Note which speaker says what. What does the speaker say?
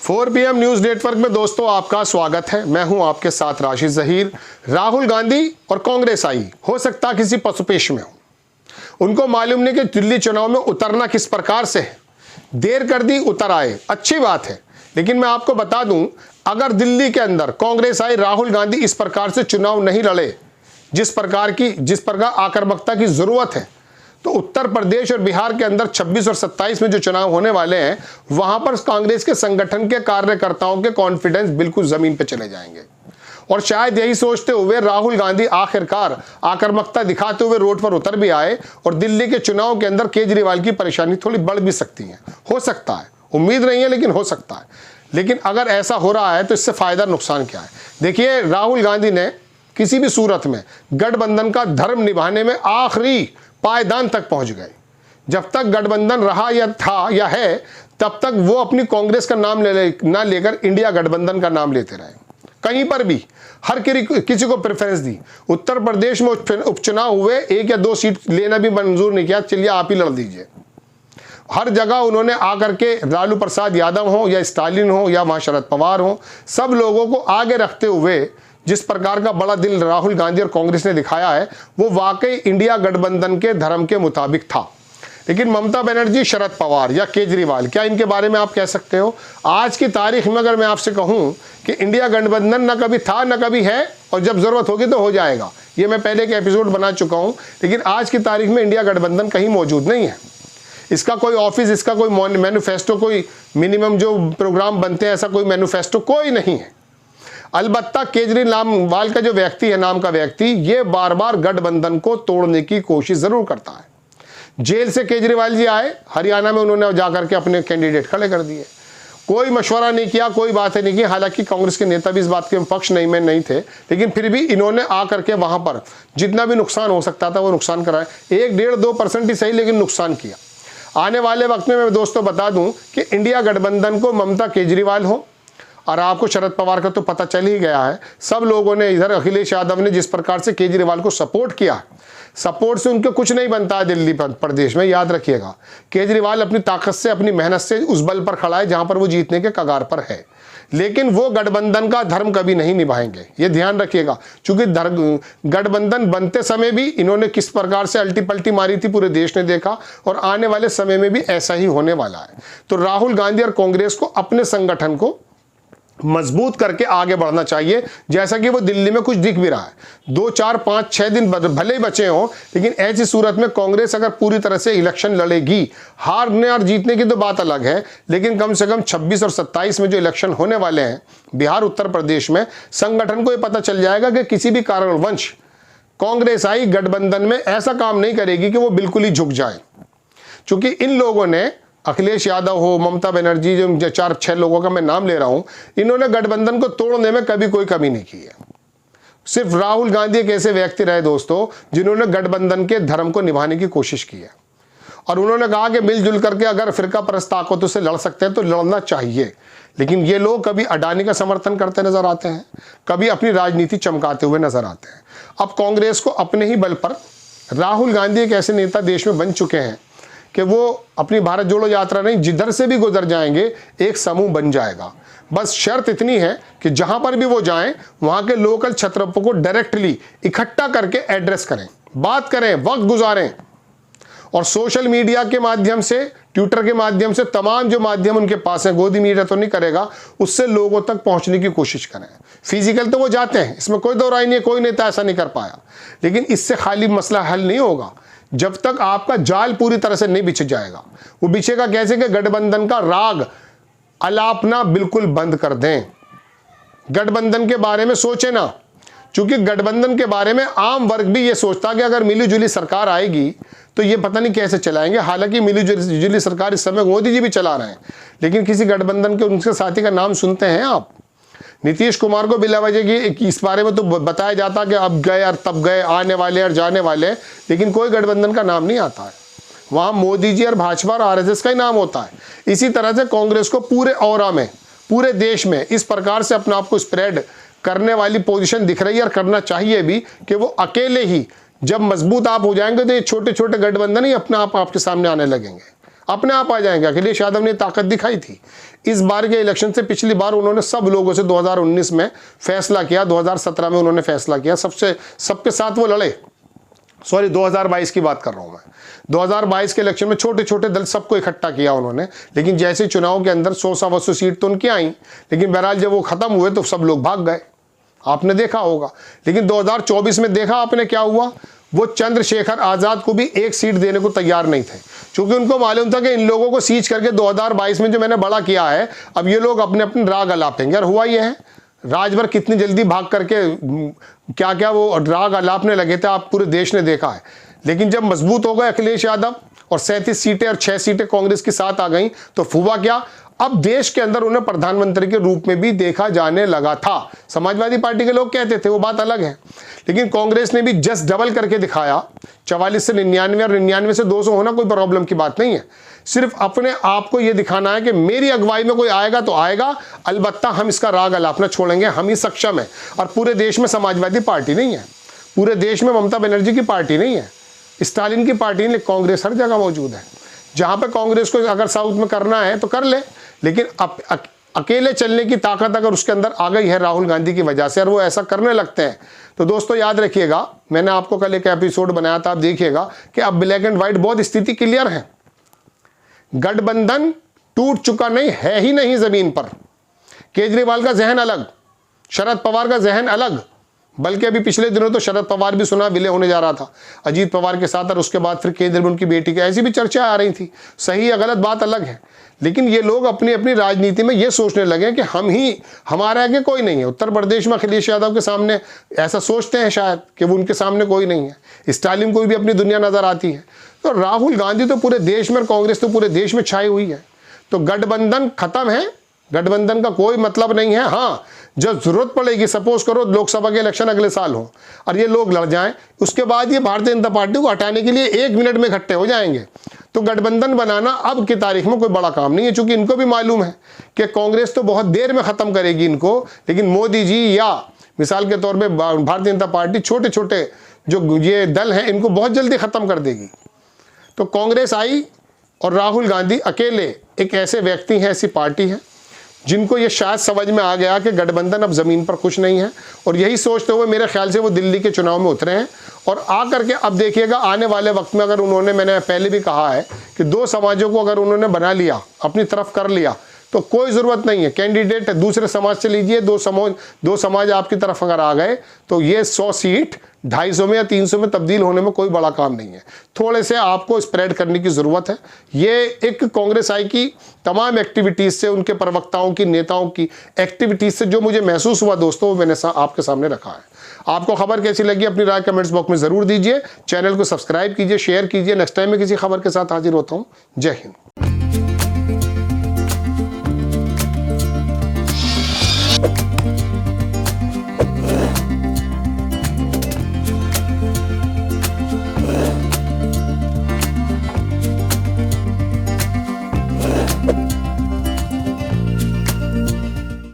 Speaker 1: 4 PM news network में दोस्तों आपका स्वागत है। मैं हूं आपके साथ राशिद जहीर। राहुल गांधी और कांग्रेस आई हो सकता किसी पशुपेश में हो। उनको मालूम नहीं कि दिल्ली चुनाव में उतरना किस प्रकार से है। देर कर दी, उतर आए, अच्छी बात है। लेकिन मैं आपको बता दूं, अगर दिल्ली के अंदर कांग्रेस आई, राहुल गांधी इस प्रकार से चुनाव नहीं लड़े जिस प्रकार आक्रामकता की जरूरत है, तो उत्तर प्रदेश और बिहार के अंदर 26 और 27 में जो चुनाव होने वाले हैं, वहां पर कांग्रेस के संगठन के कार्यकर्ताओं के कॉन्फिडेंस बिल्कुल जमीन पर चले जाएंगे। और शायद यही सोचते हुए राहुल गांधी आखिरकार आक्रामकता दिखाते हुए रोड पर उतर भी आए और दिल्ली के चुनाव के अंदर केजरीवाल की परेशानी थोड़ी बढ़ भी सकती है। हो सकता है, उम्मीद नहीं है लेकिन हो सकता है। लेकिन अगर ऐसा हो रहा है तो इससे फायदा नुकसान क्या है? देखिए, राहुल गांधी ने किसी भी सूरत में गठबंधन का धर्म निभाने में आखिरी पायदान तक पहुंच गए। जब तक गठबंधन रहा या था या है, तब तक वो अपनी कांग्रेस का नाम ना लेकर इंडिया गठबंधन का नाम लेते रहे। कहीं पर भी हर किसी को प्रेफरेंस दी। उत्तर प्रदेश में उपचुनाव हुए, 1 या 2 सीट लेना भी मंजूर नहीं किया, चलिए आप ही लड़ दीजिए। हर जगह उन्होंने आकर के लालू प्रसाद यादव हो या स्टालिन हो या वहां शरद पवार हो, सब लोगों को आगे रखते हुए जिस प्रकार का बड़ा दिल राहुल गांधी और कांग्रेस ने दिखाया है, वो वाकई इंडिया गठबंधन के धर्म के मुताबिक था। लेकिन ममता बनर्जी, शरद पवार या केजरीवाल, क्या इनके बारे में आप कह सकते हो? आज की तारीख में अगर मैं आपसे कहूं कि इंडिया गठबंधन न कभी था न कभी है, और जब जरूरत होगी तो हो जाएगा, ये मैं पहले के एपिसोड बना चुका हूं। लेकिन आज की तारीख में इंडिया गठबंधन कहीं मौजूद नहीं है। इसका कोई ऑफिस, इसका कोई मैनिफेस्टो, कोई मिनिमम जो प्रोग्राम बनते हैं, ऐसा कोई मैनिफेस्टो कोई नहीं है। अलबत्ता केजरीवाल का जो व्यक्ति है, नाम का व्यक्ति, ये बार बार गठबंधन को तोड़ने की कोशिश जरूर करता है। जेल से केजरीवाल जी आए, हरियाणा में उन्होंने जाकर के अपने कैंडिडेट खड़े कर दिए। कोई मशवरा नहीं किया, कोई बातें नहीं की। हालांकि कांग्रेस के नेता भी इस बात के पक्ष में नहीं थे, लेकिन फिर भी इन्होंने आकर के वहां पर जितना भी नुकसान हो सकता था वो नुकसान कराया। 1-1.5-2% ही सही, लेकिन नुकसान किया। आने वाले वक्त में मैं दोस्तों बता दूं कि इंडिया गठबंधन को ममता केजरीवाल हो, और आपको शरद पवार का तो पता चल ही गया है। सब लोगों ने, इधर अखिलेश यादव ने जिस प्रकार से केजरीवाल को सपोर्ट किया, सपोर्ट से उनके कुछ नहीं बनता है दिल्ली प्रदेश में। याद रखिएगा, केजरीवाल अपनी ताकत से, अपनी मेहनत से उस बल पर खड़ा है जहां पर वो जीतने के कगार पर है। लेकिन वो गठबंधन का धर्म कभी नहीं निभाएंगे, ये ध्यान रखिएगा। क्योंकि गठबंधन बनते समय भी इन्होंने किस प्रकार से अल्टी पल्टी मारी थी, पूरे देश ने देखा, और आने वाले समय में भी ऐसा ही होने वाला है। तो राहुल गांधी और कांग्रेस को अपने संगठन को मजबूत करके आगे बढ़ना चाहिए, जैसा कि वो दिल्ली में कुछ दिख भी रहा है। 2, 4, 5, 6 दिन भले ही बचे हों, लेकिन ऐसी सूरत में कांग्रेस अगर पूरी तरह से इलेक्शन लड़ेगी, हारने और जीतने की तो बात अलग है, लेकिन कम से कम 26 और 27 में जो इलेक्शन होने वाले हैं बिहार, उत्तर प्रदेश में, संगठन को ये पता चल जाएगा कि किसी भी कारणवश कांग्रेस आई गठबंधन में ऐसा काम नहीं करेगी कि वो बिल्कुल ही झुक जाए। क्योंकि इन लोगों ने, अखिलेश यादव हो, ममता बनर्जी, जो 4-6 लोगों का मैं नाम ले रहा हूं, इन्होंने गठबंधन को तोड़ने में कभी कोई कमी नहीं की है। सिर्फ राहुल गांधी एक ऐसे व्यक्ति रहे दोस्तों जिन्होंने गठबंधन के धर्म को निभाने की कोशिश की है, और उन्होंने कहा कि मिलजुल करके अगर फिरका परस्त ताकतों से लड़ सकते हैं तो लड़ना चाहिए। लेकिन ये लोग कभी अडानी का समर्थन करते नजर आते हैं, कभी अपनी राजनीति चमकाते हुए नजर आते हैं। अब कांग्रेस को अपने ही बल पर, राहुल गांधी एक ऐसे नेता देश में बन चुके हैं कि वो अपनी भारत जोड़ो यात्रा नहीं, जिधर से भी गुजर जाएंगे एक समूह बन जाएगा। बस शर्त इतनी है कि जहां पर भी वो जाएं, वहां के लोकल छत्रपों को डायरेक्टली इकट्ठा करके एड्रेस करें, बात करें, वक्त गुजारें, और सोशल मीडिया के माध्यम से, ट्विटर के माध्यम से, तमाम जो माध्यम उनके पास है, गोदी मीडिया तो नहीं करेगा, उससे लोगों तक पहुंचने की कोशिश करें। फिजिकल तो वो जाते हैं, इसमें कोई दो राय नहीं है, कोई नेता ऐसा नहीं कर पाया। लेकिन इससे खाली मसला हल नहीं होगा जब तक आपका जाल पूरी तरह से नहीं बिछ जाएगा। वो बिछेगा कैसे? कि गठबंधन का राग अलापना बिल्कुल बंद कर दें। गठबंधन के बारे में सोचे ना, क्योंकि गठबंधन के बारे में आम वर्ग भी ये सोचता कि अगर मिली जुली सरकार आएगी तो ये पता नहीं कैसे चलाएंगे। हालांकि मिली जुली सरकार इस समय मोदी जी भी चला रहे हैं, लेकिन किसी गठबंधन के उनके साथी का नाम सुनते हैं आप? नीतीश कुमार को बिला वजह की इस बारे में तो बताया जाता कि अब गए और तब गए, आने वाले और जाने वाले, लेकिन कोई गठबंधन का नाम नहीं आता है। वहां मोदी जी और भाजपा और आरएसएस का ही नाम होता है। इसी तरह से कांग्रेस को पूरे औरा में, पूरे देश में इस प्रकार से अपने आप को स्प्रेड करने वाली पोजीशन दिख रही है, और करना चाहिए भी, कि वो अकेले ही जब मजबूत आप हो जाएंगे तो ये छोटे छोटे गठबंधन ही अपने आप आपके सामने आने लगेंगे। अपने आप आ जाएंगे। अखिलेश यादव ने ताकत दिखाई थी इस बार के इलेक्शन से। पिछली बार उन्होंने सब लोगों से 2019 में फैसला किया, 2017 में उन्होंने फैसला किया, सबके साथ वो लड़े। सॉरी 2022 की बात कर रहा हूं मैं। 2022 के इलेक्शन में छोटे छोटे दल सबको इकट्ठा किया उन्होंने, लेकिन जैसे चुनाव के अंदर 100-125 सीट तो उनकी आई, लेकिन बहरहाल जब वो खत्म हुए तो सब लोग भाग गए, आपने देखा होगा। लेकिन 2024 में देखा आपने क्या हुआ, वो चंद्रशेखर आजाद को भी एक सीट देने को तैयार नहीं थे, क्योंकि उनको मालूम था कि इन लोगों को सींच करके 2022 में जो मैंने बड़ा किया है, अब ये लोग अपने अपने राग अलापेंगे। और हुआ ये है, राजभर कितनी जल्दी भाग करके क्या क्या वो राग अलापने लगे थे, आप पूरे देश ने देखा है। लेकिन जब मजबूत हो गए अखिलेश यादव और 37 सीटें और 6 सीटें कांग्रेस के साथ आ गई, तो हुआ क्या, अब देश के अंदर उन्हें प्रधानमंत्री के रूप में भी देखा जाने लगा था। समाजवादी पार्टी के लोग कहते थे, वो बात अलग है, लेकिन कांग्रेस ने भी जस्ट डबल करके दिखाया। 44 से 99 और 99 से 200 होना कोई प्रॉब्लम की बात नहीं है। सिर्फ अपने आप को यह दिखाना है कि मेरी अगुवाई में कोई आएगा तो आएगा, अलबत्ता हम इसका राग अलापना छोड़ेंगे, हम ही सक्षम है। और पूरे देश में समाजवादी पार्टी नहीं है, पूरे देश में ममता बनर्जी की पार्टी नहीं है, स्टालिन की पार्टी नहीं, कांग्रेस हर जगह मौजूद है। जहां पे कांग्रेस को अगर साउथ में करना है तो कर ले, लेकिन अकेले चलने की ताकत अगर उसके अंदर आ गई है राहुल गांधी की वजह से, और वो ऐसा करने लगते हैं, तो दोस्तों याद रखिएगा, मैंने आपको कल एक एपिसोड बनाया था, आप देखिएगा कि अब ब्लैक एंड व्हाइट बहुत स्थिति क्लियर है। गठबंधन टूट चुका नहीं है ही नहीं जमीन पर। केजरीवाल का जहन अलग, शरद पवार का जहन अलग, बल्कि अभी पिछले दिनों तो शरद पवार भी सुना विलय होने जा रहा था अजीत पवार के साथ, और उसके बाद फिर केंद्र में उनकी बेटी की ऐसी भी चर्चा आ रही थी। सही या गलत बात अलग है, लेकिन ये लोग अपनी अपनी राजनीति में ये सोचने लगे कि हम ही, हमारे आगे कोई नहीं है। उत्तर प्रदेश में अखिलेश यादव के सामने ऐसा सोचते हैं शायद कि वो उनके सामने कोई नहीं है, स्टालिन को भी अपनी दुनिया नजर आती है। तो राहुल गांधी तो पूरे देश में, कांग्रेस तो पूरे देश में छाई हुई है। तो गठबंधन खत्म है, गठबंधन का कोई मतलब नहीं है। हाँ, जब जरूरत पड़ेगी, सपोज करो लोकसभा के इलेक्शन अगले साल हो और ये लोग लड़ जाएं, उसके बाद ये भारतीय जनता पार्टी को हटाने के लिए 1 मिनट में इकट्ठे हो जाएंगे। तो गठबंधन बनाना अब की तारीख में कोई बड़ा काम नहीं है, क्योंकि इनको भी मालूम है कि कांग्रेस तो बहुत देर में खत्म करेगी इनको, लेकिन मोदी जी या मिसाल के तौर पर भारतीय जनता पार्टी, छोटे छोटे जो ये दल हैं, इनको बहुत जल्दी खत्म कर देगी। तो कांग्रेस आई और राहुल गांधी अकेले एक ऐसे व्यक्ति हैं, ऐसी पार्टी है जिनको ये शायद समझ में आ गया कि गठबंधन अब जमीन पर खुश नहीं है, और यही सोचते हुए मेरे ख्याल से वो दिल्ली के चुनाव में उतरे हैं। और आकर के अब देखिएगा आने वाले वक्त में, अगर उन्होंने, मैंने पहले भी कहा है कि 2 समाजों को अगर उन्होंने बना लिया, अपनी तरफ कर लिया, तो कोई ज़रूरत नहीं है कैंडिडेट दूसरे समाज से लीजिए। 2 समाज आपकी तरफ अगर आ गए तो ये 100 सीट 250 में या 300 में तब्दील होने में कोई बड़ा काम नहीं है। थोड़े से आपको स्प्रेड करने की ज़रूरत है। ये एक कांग्रेस आई की तमाम एक्टिविटीज़ से, उनके प्रवक्ताओं की, नेताओं की एक्टिविटीज़ से जो मुझे महसूस हुआ दोस्तों, वो मैंने आपके सामने रखा है। आपको खबर कैसी लगी अपनी राय कमेंट्स बॉक्स में ज़रूर दीजिए। चैनल को सब्सक्राइब कीजिए, शेयर कीजिए। नेक्स्ट टाइम में किसी खबर के साथ हाजिर होता हूँ। जय हिंद।